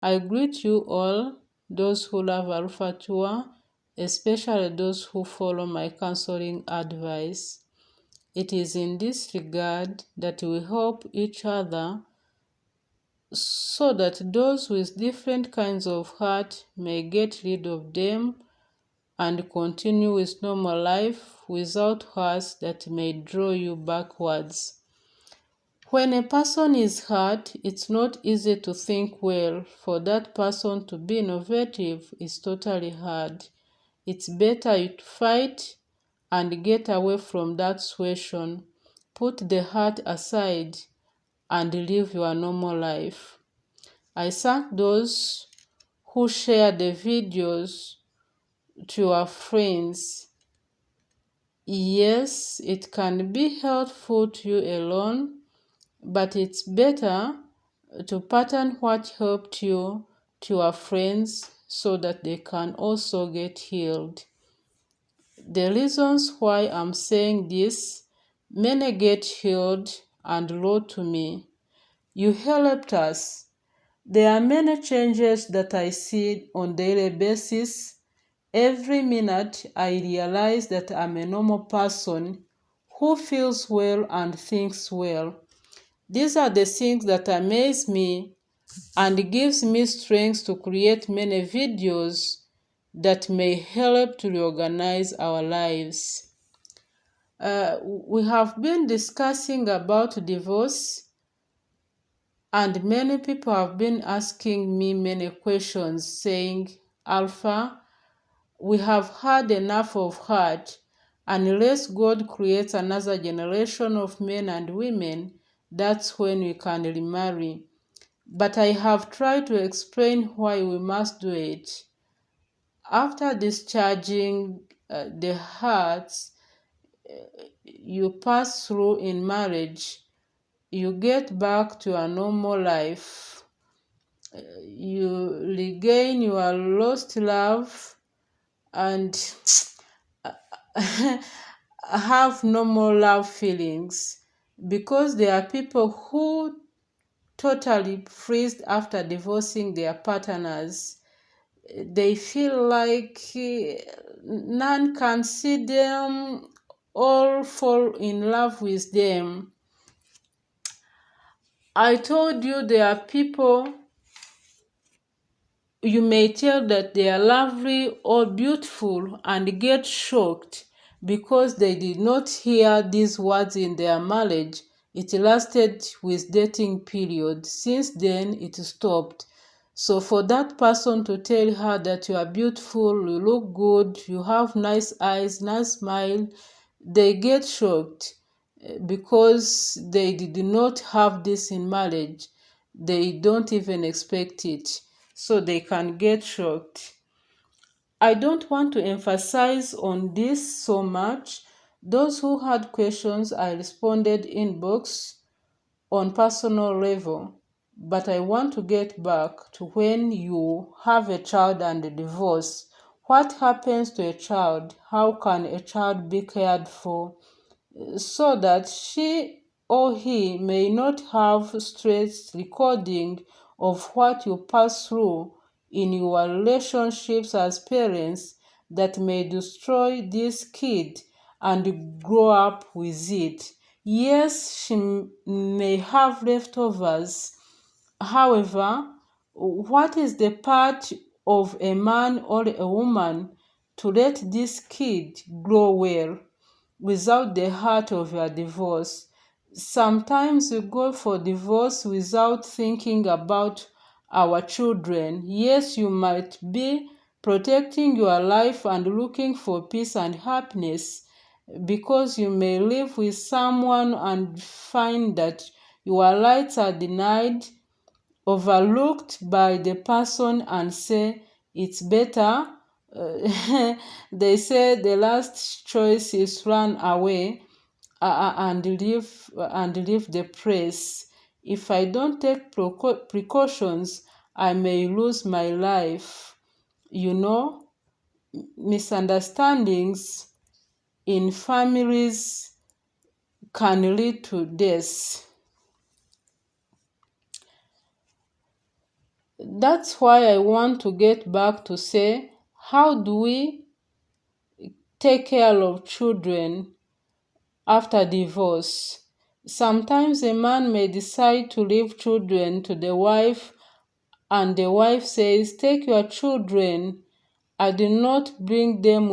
I greet you all, those who love Alpha Tour, especially those who follow my counseling advice. It is in this regard that we help each other so that those with different kinds of hurt may get rid of them and continue with normal life without hurts that may draw you backwards. When a person is hurt, it's not easy to think well. For that person to be innovative is totally hard. It's better you fight and get away from that situation. Put the hurt aside and live your normal life. I thank those who share the videos to your friends. Yes, it can be helpful to you alone, but it's better to pattern what helped you to your friends so that they can also get healed. The reasons why I'm saying this, many get healed and wrote to me. You helped us. There are many changes that I see on a daily basis. Every minute I realize that I'm a normal person who feels well and thinks well. These are the things that amaze me and gives me strength to create many videos that may help to reorganize our lives. We have been discussing about divorce, and many people have been asking me many questions saying, Alpha, we have had enough of hurt. Unless God creates another generation of men and women, that's when we can remarry. But I have tried to explain why we must do it. After discharging the hurts you pass through in marriage, you get back to a normal life. You regain your lost love and have normal love feelings, because there are people who totally freeze after divorcing their partners. They feel like none can see them, all fall in love with them. I told you there are people you may tell that they are lovely or beautiful and get shocked because they did not hear these words in their marriage. It lasted with dating period. Since then, it stopped. So for that person to tell her that you are beautiful, you look good, you have nice eyes, nice smile, they get shocked because they did not have this in marriage. They don't even expect it. So they can get shocked. I don't want to emphasize on this so much. Those who had questions, I responded inbox on personal level. But I want to get back to when you have a child and a divorce. What happens to a child? How can a child be cared for so that she or he may not have stress recording of what you pass through in your relationships as parents that may destroy this kid and grow up with it. Yes, she may have leftovers. However, what is the part of a man or a woman to let this kid grow well without the hurt of your divorce? Sometimes we go for divorce without thinking about our children. Yes, you might be protecting your life and looking for peace and happiness, because you may live with someone and find that your rights are denied, overlooked by the person, and say it's better. They say the last choice is run away and leave the place. If I don't take precautions, I may lose my life. Misunderstandings in families can lead to death. That's why I want to get back to say, how do we take care of children after divorce? Sometimes a man may decide to leave children to the wife, and the wife says, "Take your children. I did not come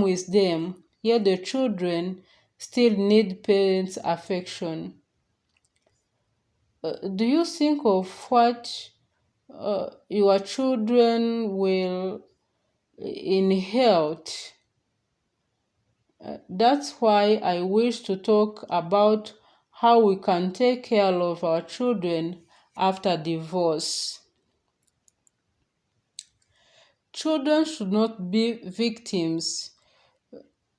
with them." Yet the children still need parents' affection. Do you think of what your children will inherit? That's why I wish to talk about how we can take care of our children after divorce. Children should not be victims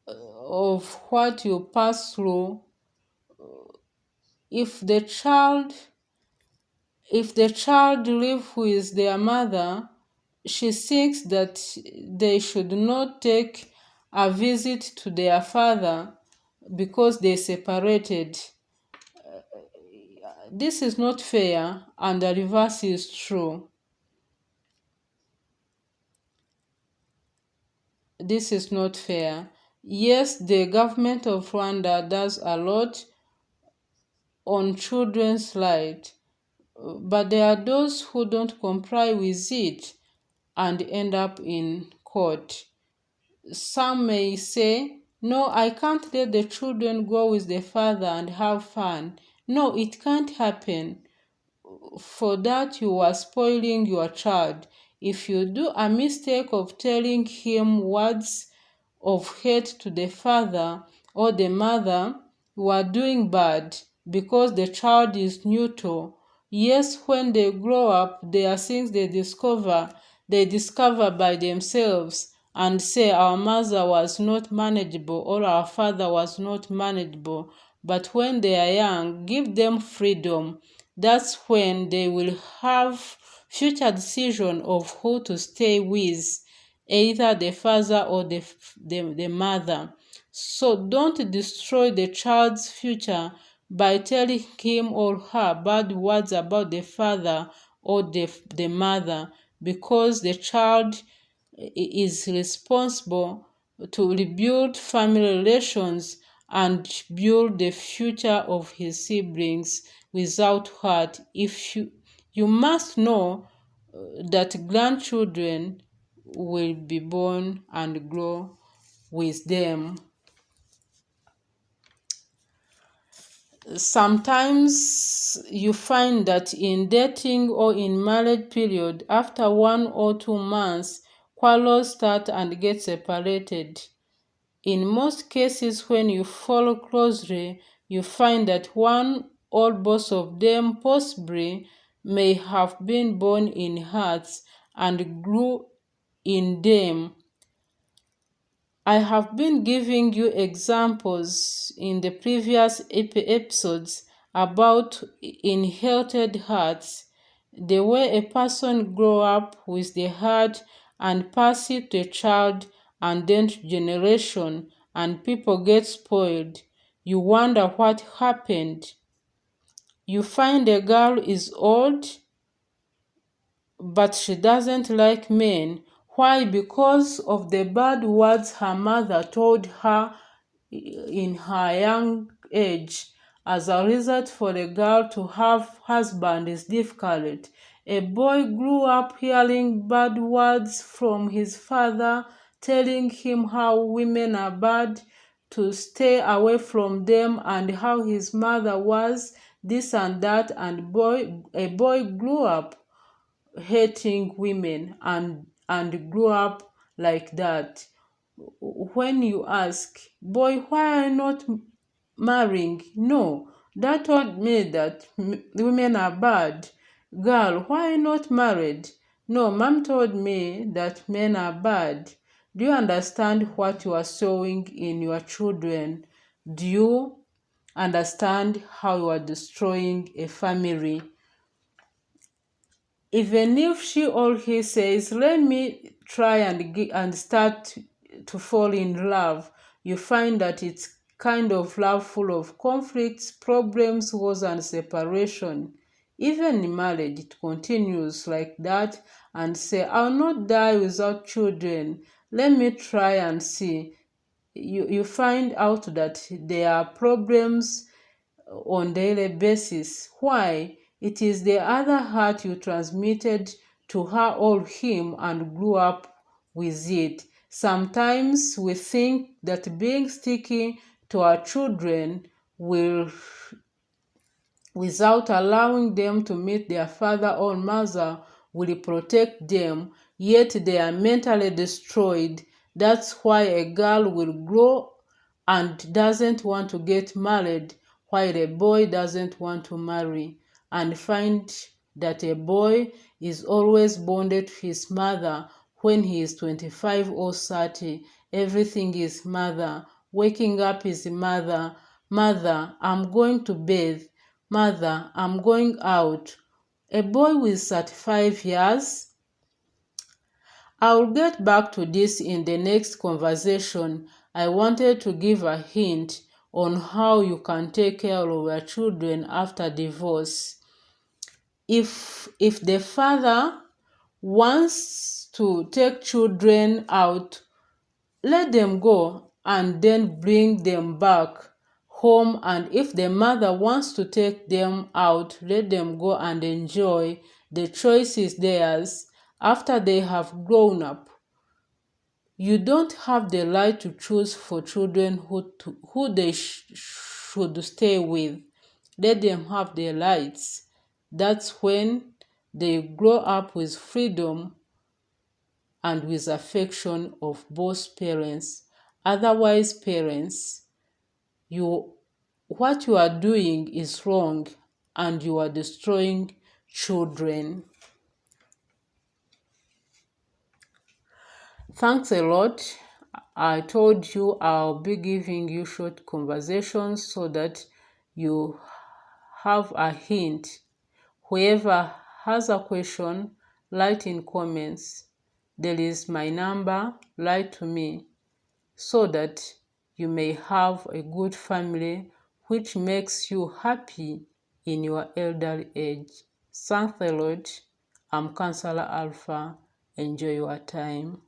of what you pass through. If the child lives with their mother, she thinks that they should not take a visit to their father because they separated. This is not fair, and the reverse is true. This is not fair. Yes, the government of Rwanda does a lot on children's rights, but there are those who don't comply with it and end up in court. Some may say, "No, I can't let the children go with the father and have fun." No, it can't happen. For that, you are spoiling your child. If you do a mistake of telling him words of hate to the father or the mother, you are doing bad, because the child is neutral. Yes, when they grow up, there are things they discover by themselves and say, "Our mother was not manageable," or "Our father was not manageable." But when they are young, give them freedom. That's when they will have future decision of who to stay with, either the father or the mother. So don't destroy the child's future by telling him or her bad words about the father or the mother, because the child is responsible to rebuild family relations and build the future of his siblings without hurt. You must know that grandchildren will be born and grow with them. Sometimes you find that in dating or in marriage period, after 1 or 2 months, quarrels start and get separated. In most cases, when you follow closely, you find that one or both of them possibly may have been born in hearts and grew in them. I have been giving you examples in the previous episodes about inherited hearts, the way a person grows up with the heart and pass it to a child and then to generation, and people get spoiled. You wonder what happened. You find a girl is old, but she doesn't like men. Why? Because of the bad words her mother told her in her young age. As a result, for a girl to have husband is difficult. A boy grew up hearing bad words from his father, telling him how women are bad, to stay away from them, and how his mother was this and that, and a boy grew up hating women and grew up like that. When you ask, "Boy, why are you not marrying?" "No, Dad told me that women are bad." "Girl, why are you not married?" "No, Mom told me that men are bad." Do you understand what you are sowing in your children? Do you understand how you are destroying a family? Even if she or he says, "Let me try and start to fall in love," you find that it's kind of love full of conflicts, problems, wars, and separation. Even in marriage, it continues like that and say, I'll not die without children. Let me try and see. You find out that there are problems on daily basis. Why? It is the other heart you transmitted to her or him and grew up with it. Sometimes we think that being sticky to our children will, without allowing them to meet their father or mother, will protect them, yet they are mentally destroyed. That's why a girl will grow and doesn't want to get married, while a boy doesn't want to marry, and find that a boy is always bonded to his mother. When he is 25 or 30, everything is mother. Waking up is mother. Mother, I'm going to bathe. Mother, I'm going out. A boy with 35 years. I'll get back to this in the next conversation. I wanted to give a hint on how you can take care of your children after divorce. If the father wants to take children out, let them go and then bring them back home. And if the mother wants to take them out, let them go and enjoy. The choice is theirs after they have grown up. You don't have the right to choose for children who they should stay with. Let them have their rights. That's when they grow up with freedom and with affection of both parents. Otherwise, parents, what you are doing is wrong and you are destroying children. Thanks a lot. I told you I'll be giving you short conversations so that you have a hint. Whoever has a question, write in comments. There is my number. Write to me so that you may have a good family which makes you happy in your elderly age. Thanks a lot. I'm Counselor Alpha. Enjoy your time.